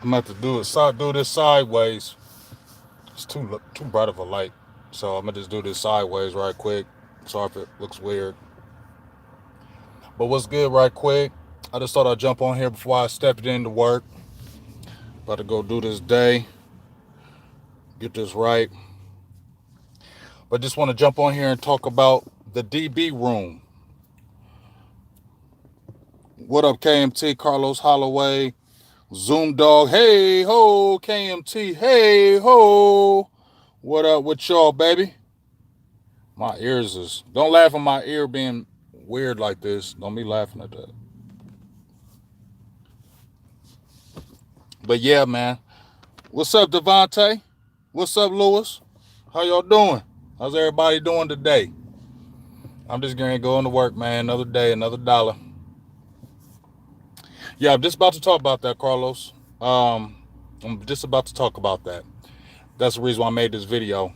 I'm about to do this sideways. It's too bright of a light, so I'm gonna just do this sideways right quick. Sorry if it looks weird, but what's good, right quick? I just thought I'd jump on here before I stepped into work. About to go do this day, get this right. But just want to jump on here and talk about the DB room. What up, KMT? Carlos Holloway, Zoom Dog. Hey ho, KMT. Hey ho. What up with y'all, baby? My ears is. Don't laugh at my ear being weird like this. Don't be laughing at that. But yeah, man. What's up, Devontae? What's up, Lewis? How y'all doing? How's everybody doing today? I'm just going to go into work, man. Another day, another dollar. Yeah, I'm just about to talk about that, Carlos. I'm just about to talk about that. That's the reason why I made this video.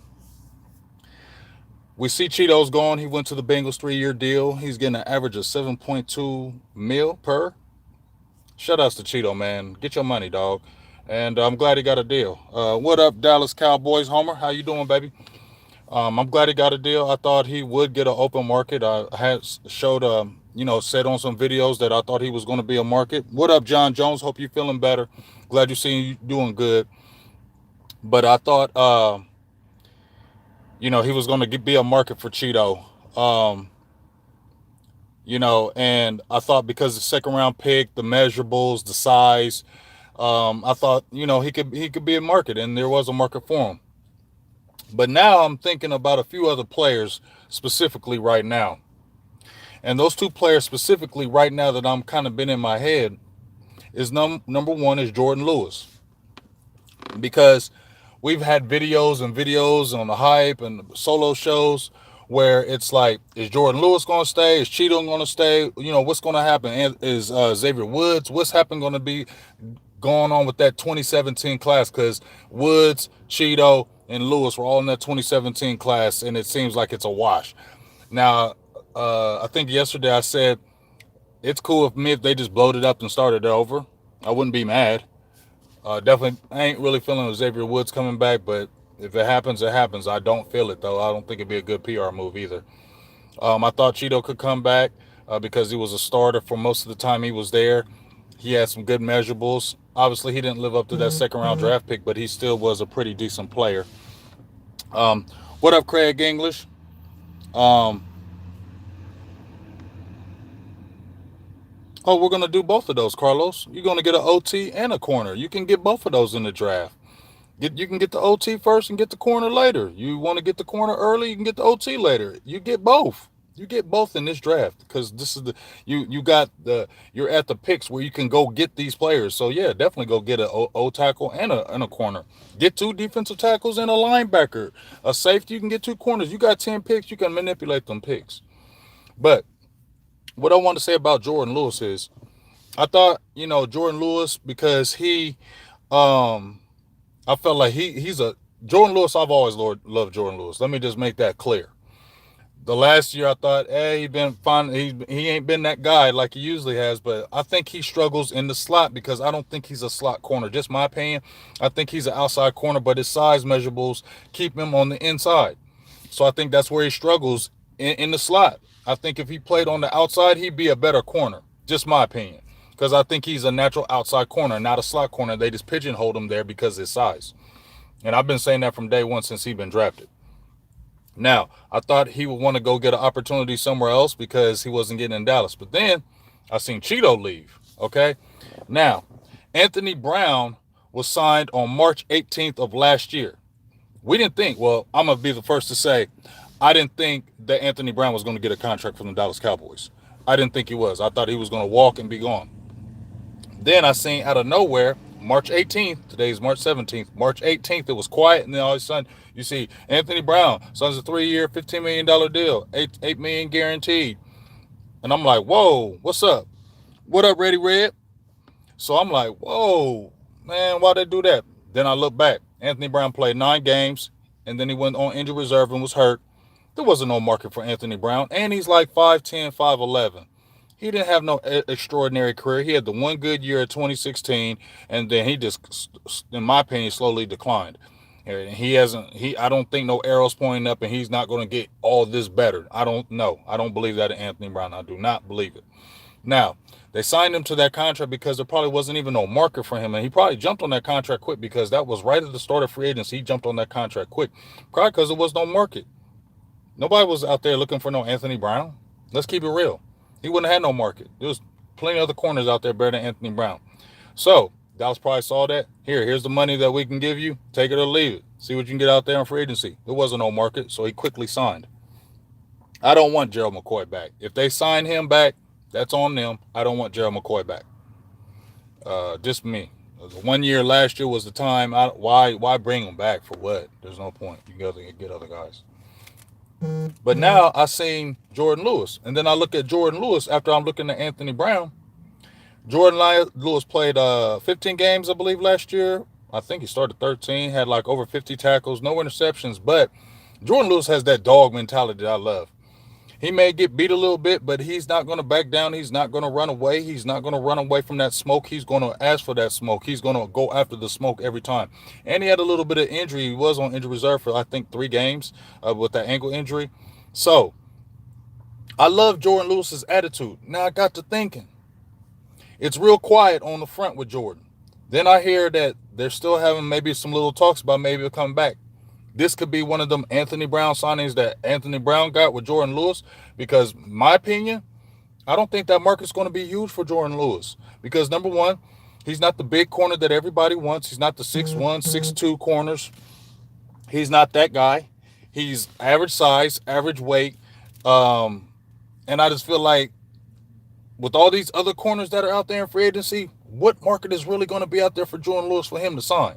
We see Chido's gone. He went to the Bengals 3-year deal. He's getting an average of 7.2 mil per. Shout outs to Chido, man. Get your money, dog. And I'm glad he got a deal. What up, Dallas Cowboys, Homer? How you doing, baby? I'm glad he got a deal. I thought he would get an open market. I had showed, said on some videos that I thought he was going to be a market. What up, John Jones? Hope you're feeling better. Glad you're seeing you doing good. But I thought, he was going to be a market for Cheeto. And I thought because the second round pick, the measurables, the size, I thought, he could be a market, and there was a market for him. But now I'm thinking about a few other players specifically right now. And those two players specifically right now that I'm kind of been in my head is number one is Jordan Lewis. Because we've had videos and videos on the hype and solo shows where it's like, is Jordan Lewis going to stay? Is Cheeto going to stay? What's going to happen? And is Xavier Woods? What's happened going to be going on with that 2017 class? Because Woods, Cheeto, and Lewis were all in that 2017 class, and it seems like it's a wash. Now, I think yesterday I said it's cool if they just blowed it up and started it over. I wouldn't be mad. Definitely, I ain't really feeling Xavier Woods coming back, but if it happens, it happens. I don't feel it, though. I don't think it'd be a good PR move either. I thought Cheeto could come back because he was a starter for most of the time he was there. He had some good measurables. Obviously, he didn't live up to that second round draft pick, but he still was a pretty decent player. Um, what up, Craig English? Um, we're gonna do both of those, Carlos. You're gonna get an OT and a corner. You can get both of those in the draft. You can get the OT first and get the corner later. You want to get the corner early, you can get the OT later. You get both. You get both in this draft because this is you're at the picks where you can go get these players. So yeah, definitely go get a O tackle and a corner. Get two defensive tackles and a linebacker. A safety, you can get two corners. You got 10 picks, you can manipulate them picks. But what I want to say about Jordan Lewis is I thought, Jordan Lewis, because um I felt like he's a Jordan Lewis. I've always loved Jordan Lewis. Let me just make that clear. The last year I thought, hey, he been fine. He ain't been that guy like he usually has, but I think he struggles in the slot because I don't think he's a slot corner. Just my opinion. I think he's an outside corner, but his size measurables keep him on the inside. So I think that's where he struggles in the slot. I think if he played on the outside, he'd be a better corner. Just my opinion. Because I think he's a natural outside corner, not a slot corner. They just pigeonholed him there because of his size. And I've been saying that from day one since he's been drafted. Now, I thought he would want to go get an opportunity somewhere else because he wasn't getting in Dallas. But then I seen Cheeto leave. Okay. Now, Anthony Brown was signed on March 18th of last year. We didn't think, well, I'm going to be the first to say, I didn't think that Anthony Brown was going to get a contract from the Dallas Cowboys. I didn't think he was. I thought he was going to walk and be gone. Then I seen out of nowhere, March 18th, today's March 17th, March 18th, it was quiet, and then all of a sudden, you see Anthony Brown, signs a 3-year, $15 million deal, $8 million guaranteed. And I'm like, whoa, what's up? What up, Ready Red? So I'm like, whoa, man, why'd they do that? Then I look back. Anthony Brown played 9 games, and then he went on injured reserve and was hurt. There wasn't no market for Anthony Brown, and he's like 5'10", 5'11". He didn't have no extraordinary career. He had the one good year at 2016, and then he just, in my opinion, slowly declined. And he hasn't. I don't think no arrows pointing up, and he's not going to get all this better. I don't know. I don't believe that in Anthony Brown. I do not believe it. Now, they signed him to that contract because there probably wasn't even no market for him, and he probably jumped on that contract quick because that was right at the start of free agency. He jumped on that contract quick, probably because there was no market. Nobody was out there looking for no Anthony Brown. Let's keep it real. He wouldn't have had no market. There was plenty of other corners out there better than Anthony Brown. So Dallas probably saw that. Here's the money that we can give you. Take it or leave it. See what you can get out there in free agency. There wasn't no market, so he quickly signed. I don't want Gerald McCoy back. If they sign him back, that's on them. I don't want Gerald McCoy back. Just me. The 1 year last year was the time. Why bring him back for what? There's no point. You got to get other guys. But now I seen Jordan Lewis, and then I look at Jordan Lewis after I'm looking at Anthony Brown. Jordan Lewis played 15 games, I believe, last year. I think he started 13, had like over 50 tackles, no interceptions. But Jordan Lewis has that dog mentality that I love. He may get beat a little bit, but he's not going to back down. He's not going to run away. He's not going to run away from that smoke. He's going to ask for that smoke. He's going to go after the smoke every time. And he had a little bit of injury. He was on injury reserve for, I think, 3 games with that ankle injury. So I love Jordan Lewis's attitude. Now I got to thinking. It's real quiet on the front with Jordan. Then I hear that they're still having maybe some little talks about maybe he'll come back. This could be one of them Anthony Brown signings that Anthony Brown got with Jordan Lewis, because my opinion, I don't think that market's going to be huge for Jordan Lewis, because number one, he's not the big corner that everybody wants. He's not the 6'1", 6'2" corners. He's not that guy. He's average size, average weight, and I just feel like with all these other corners that are out there in free agency, what market is really going to be out there for Jordan Lewis for him to sign?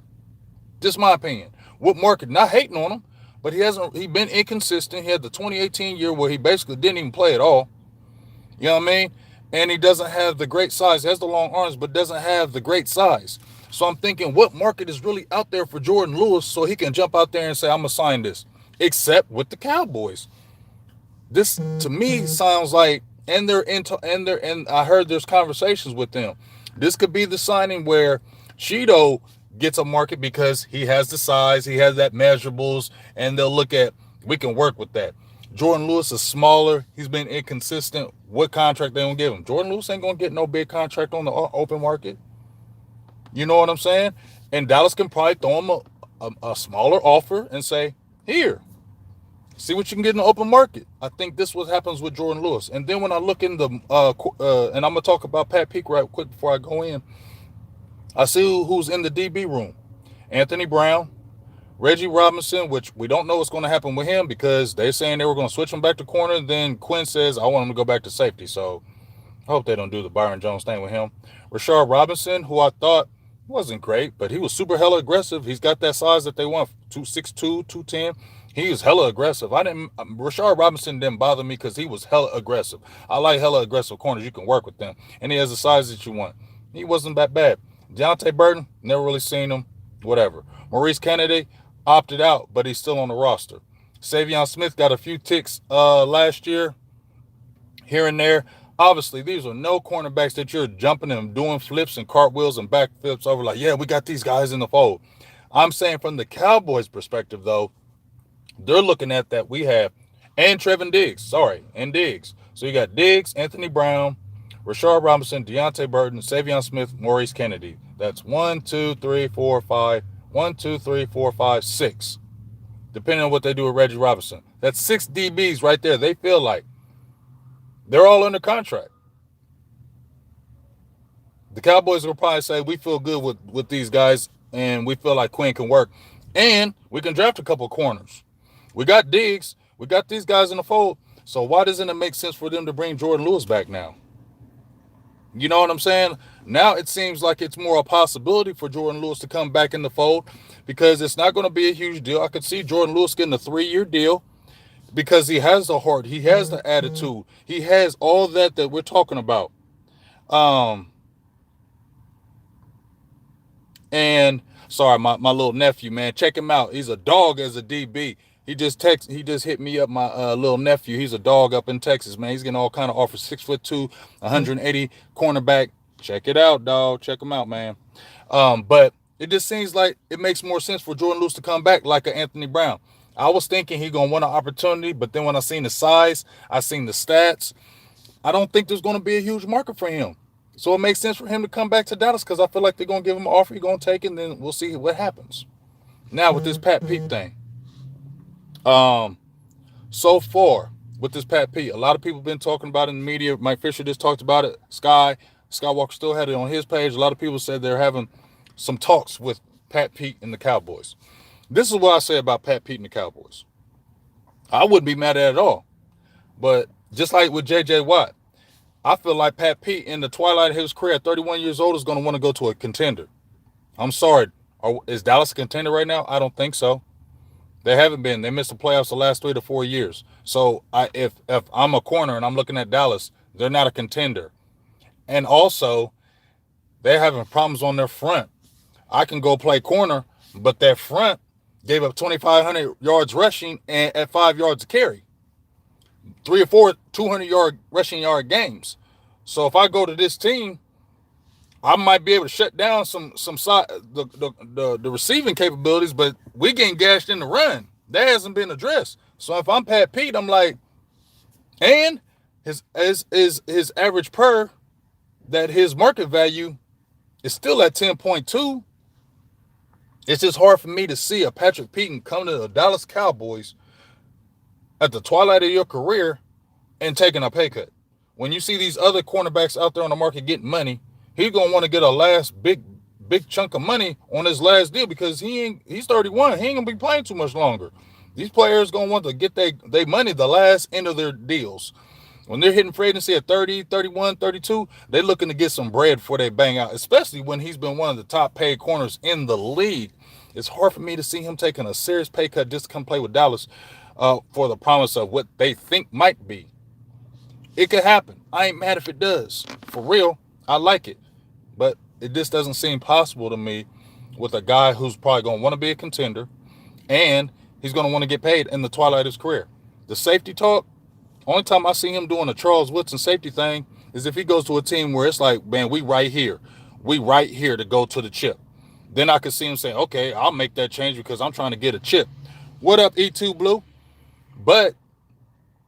Just my opinion. What market? Not hating on him, but he been inconsistent. He had the 2018 year where he basically didn't even play at all. You know what I mean? And he doesn't have the great size. He has the long arms, but doesn't have the great size. So I'm thinking, what market is really out there for Jordan Lewis so he can jump out there and say, I'm going to sign this? Except with the Cowboys. This, to me, sounds like, and I heard there's conversations with them. This could be the signing where Chido gets a market because he has the size, he has that measurables, and they'll look at, we can work with that. Jordan Lewis is smaller. He's been inconsistent. What contract they gonna give him? Jordan Lewis ain't gonna get no big contract on the open market. You know what I'm saying? And Dallas can probably throw him a smaller offer and say, here, see what you can get in the open market. I think this is what happens with Jordan Lewis. And then when I look in the, and I'm gonna talk about Pat Peak right quick before I go in. I see who's in the DB room. Anthony Brown, Reggie Robinson, which we don't know what's going to happen with him because they're saying they were going to switch him back to corner. And then Quinn says, I want him to go back to safety. So I hope they don't do the Byron Jones thing with him. Rashard Robinson, who I thought wasn't great, but he was super hella aggressive. He's got that size that they want, 262, 210. He was hella aggressive. Rashard Robinson didn't bother me because he was hella aggressive. I like hella aggressive corners. You can work with them. And he has the size that you want. He wasn't that bad. Deontay Burton, never really seen him. Whatever. Maurice Kennedy opted out, but he's still on the roster. Savion Smith got a few ticks last year, here and there. Obviously, these are no cornerbacks that you're jumping and doing flips and cartwheels and back flips over like, yeah, we got these guys in the fold. I'm saying from the Cowboys' perspective, though, they're looking at that we have, and Trevin Diggs, and Diggs. So you got Diggs, Anthony Brown, Rashard Robinson, Deontay Burton, Savion Smith, Maurice Kennedy. That's 1, 2, 3, 4, 5. 1, 2, 3, 4, 5, 6. Depending on what they do with Reggie Robinson. That's 6 DBs right there. They feel like they're all under contract. The Cowboys will probably say, we feel good with these guys, and we feel like Quinn can work. And we can draft a couple corners. We got Diggs. We got these guys in the fold. So why doesn't it make sense for them to bring Jordan Lewis back now? You know what I'm saying? Now it seems like it's more a possibility for Jordan Lewis to come back in the fold because it's not going to be a huge deal. I could see Jordan Lewis getting a 3-year deal because he has the heart. He has the attitude. He has all that we're talking about. And sorry, my little nephew, man, check him out. He's a dog as a DB. He just hit me up. My little nephew. He's a dog up in Texas, man. He's getting all kind of offers. 6'2", 180 cornerback. Check it out, dog. Check him out, man. But it just seems like it makes more sense for Jordan Lewis to come back like a Anthony Brown. I was thinking he gonna want an opportunity, but then when I seen the size, I seen the stats. I don't think there's gonna be a huge market for him. So it makes sense for him to come back to Dallas because I feel like they're gonna give him an offer. He's gonna take it, and then we'll see what happens. Now with this Pat Pete thing, um, so far with this Pat Pete, a lot of people have been talking about it in the media. Mike Fisher just talked about it. Skywalker still had it on his page. A lot of people said they're having some talks with Pat Pete and the Cowboys. This is what I say about Pat Pete and the Cowboys. I wouldn't be mad at it at all. But just like with J.J. Watt, I feel like Pat Pete in the twilight of his career at 31 years old is going to want to go to a contender. I'm sorry. Is Dallas a contender right now? I don't think so. They haven't been. They missed the playoffs the last 3 to 4 years. So if I'm a corner and I'm looking at Dallas, they're not a contender. And also, they're having problems on their front. I can go play corner, but that front gave up 2,500 yards rushing and at 5 yards a carry. 3 or 4 200-yard rushing yard games. So if I go to this team, I might be able to shut down some side the receiving capabilities, but we getting gashed in the run. That hasn't been addressed. So if I'm Pat Pete, I'm like, and his average per that his market value is still at 10.2. It's just hard for me to see a Patrick Peterson come to the Dallas Cowboys at the twilight of your career and taking a pay cut. When you see these other cornerbacks out there on the market getting money, he's gonna want to get a last big chunk of money on his last deal because he's 31. He ain't gonna be playing too much longer. These players gonna want to get their money the last end of their deals. When they're hitting free agency at 30, 31, 32, they're looking to get some bread before they bang out, especially when he's been one of the top paid corners in the league. It's hard for me to see him taking a serious pay cut just to come play with Dallas for the promise of what they think might be. It could happen. I ain't mad if it does. For real, I like it. But it just doesn't seem possible to me with a guy who's probably going to want to be a contender and he's going to want to get paid in the twilight of his career. The safety talk, only time I see him doing a Charles Woodson safety thing is if he goes to a team where it's like, man, we right here. We right here to go to the chip. Then I could see him saying, okay, I'll make that change because I'm trying to get a chip. What up, E2 Blue? But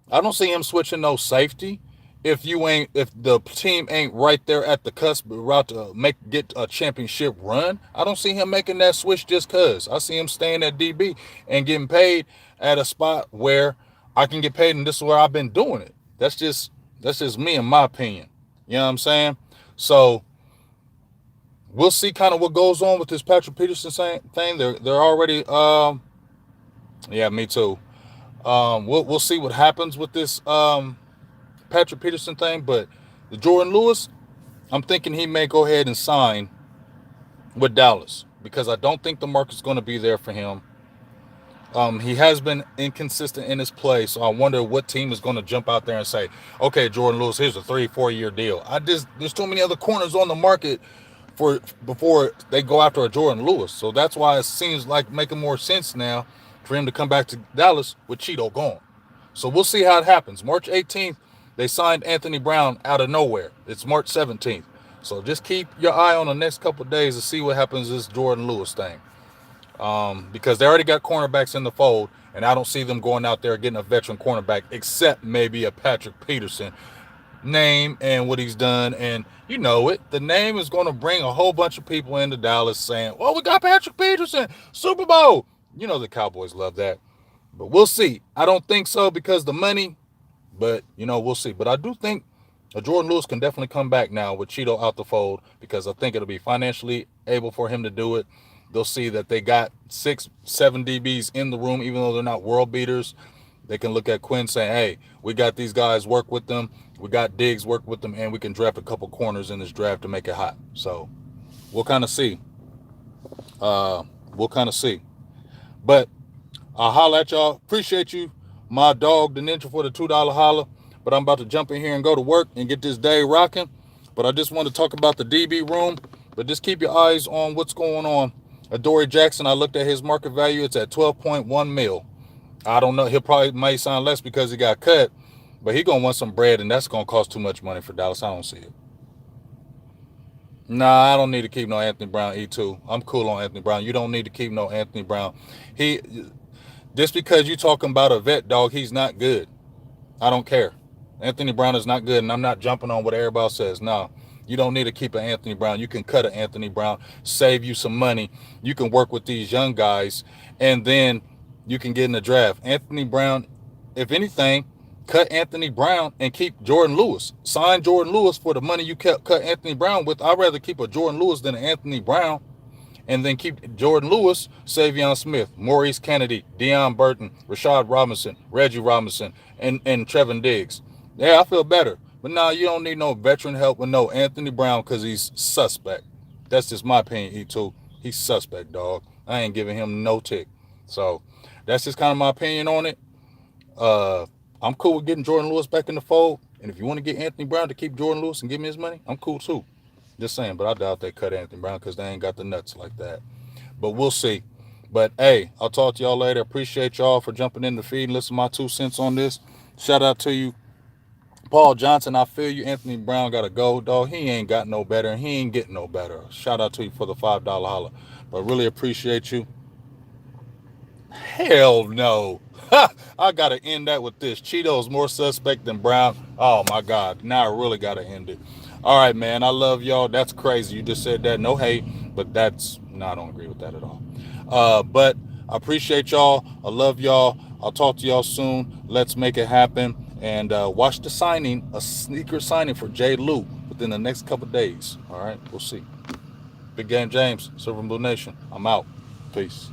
I don't see him switching no safety if the team ain't right there at the cusp about to get a championship run. I don't see him making that switch just cause. I see him staying at DB and getting paid at a spot where I can get paid, and this is where I've been doing it. That's just me in my opinion. You know what I'm saying? So we'll see kind of what goes on with this Patrick Peterson thing. They're already yeah, me too. We'll see what happens with this Patrick Peterson thing, but the Jordan Lewis, I'm thinking he may go ahead and sign with Dallas because I don't think the market's going to be there for him. He has been inconsistent in his play, so I wonder what team is going to jump out there and say, okay, Jordan Lewis, here's a 3-4 year deal. There's too many other corners on the market before they go after a Jordan Lewis. So that's why it seems like making more sense now for him to come back to Dallas with Chido gone. So we'll see how it happens. March 18th, they signed Anthony Brown out of nowhere. It's March 17th. So just keep your eye on the next couple of days to see what happens with this Jordan Lewis thing. Because they already got cornerbacks in the fold, and I don't see them going out there getting a veteran cornerback except maybe a Patrick Peterson name and what he's done. And you know it. The name is going to bring a whole bunch of people into Dallas saying, well, we got Patrick Peterson, Super Bowl. You know the Cowboys love that. But we'll see. I don't think so because the money, but, we'll see. But I do think a Jordan Lewis can definitely come back now with Chido out the fold because I think it'll be financially able for him to do it. They'll see that they got 6-7 DBs in the room, even though they're not world beaters. They can look at Quinn saying, hey, we got these guys, work with them. We got Diggs, work with them, and we can draft a couple corners in this draft to make it hot. So we'll kind of see. But I'll holler at y'all. Appreciate you, my dog, the ninja, for the $2 holler. But I'm about to jump in here and go to work and get this day rocking. But I just want to talk about the DB room. But just keep your eyes on what's going on. Adoree Jackson, I looked at his market value. It's at 12.1 mil. I don't know. He'll probably may sign less because he got cut, but he gonna want some bread, and that's gonna cost too much money for Dallas. I don't see it. Nah, I don't need to keep no Anthony Brown E2. I'm cool on Anthony Brown. You don't need to keep no Anthony Brown. He just because you talking about a vet dog, he's not good. I don't care. Anthony Brown is not good, and I'm not jumping on what everybody says. No, you don't need to keep an Anthony Brown. You can cut an Anthony Brown, save you some money. You can work with these young guys, and then you can get in the draft. Anthony Brown, if anything, cut Anthony Brown and keep Jordan Lewis. Sign Jordan Lewis for the money you kept cut Anthony Brown with. I'd rather keep a Jordan Lewis than an Anthony Brown, and then keep Jordan Lewis, Savion Smith, Maurice Kennedy, Deion Burton, Rashad Robinson, Reggie Robinson, and Trevin Diggs. Yeah, I feel better. But now you don't need no veteran help with no Anthony Brown because he's suspect. That's just my opinion, E2. He's suspect, dog. I ain't giving him no tick. So that's just kind of my opinion on it. Uh, I'm cool with getting Jordan Lewis back in the fold. And if you want to get Anthony Brown to keep Jordan Lewis and give me his money, I'm cool too. Just saying, but I doubt they cut Anthony Brown because they ain't got the nuts like that. But we'll see. But hey, I'll talk to y'all later. Appreciate y'all for jumping in the feed and listen to my 2 cents on this. Shout out to you, Paul Johnson. I feel you. Anthony Brown got to go, dog. He ain't got no better, and he ain't getting no better. Shout out to you for the $5 holler. But really appreciate you. Hell no. I gotta end that with this. Cheeto's more suspect than Brown. Oh my God. Now I really gotta end it. All right, man. I love y'all. That's crazy. You just said that. No hate, but that's no, I don't agree with that at all. But I appreciate y'all. I love y'all. I'll talk to y'all soon. Let's make it happen. And watch the signing, a sneaker signing for Jay Lou within the next couple of days. All right, we'll see. Big Game James, Silver and Blue Nation. I'm out. Peace.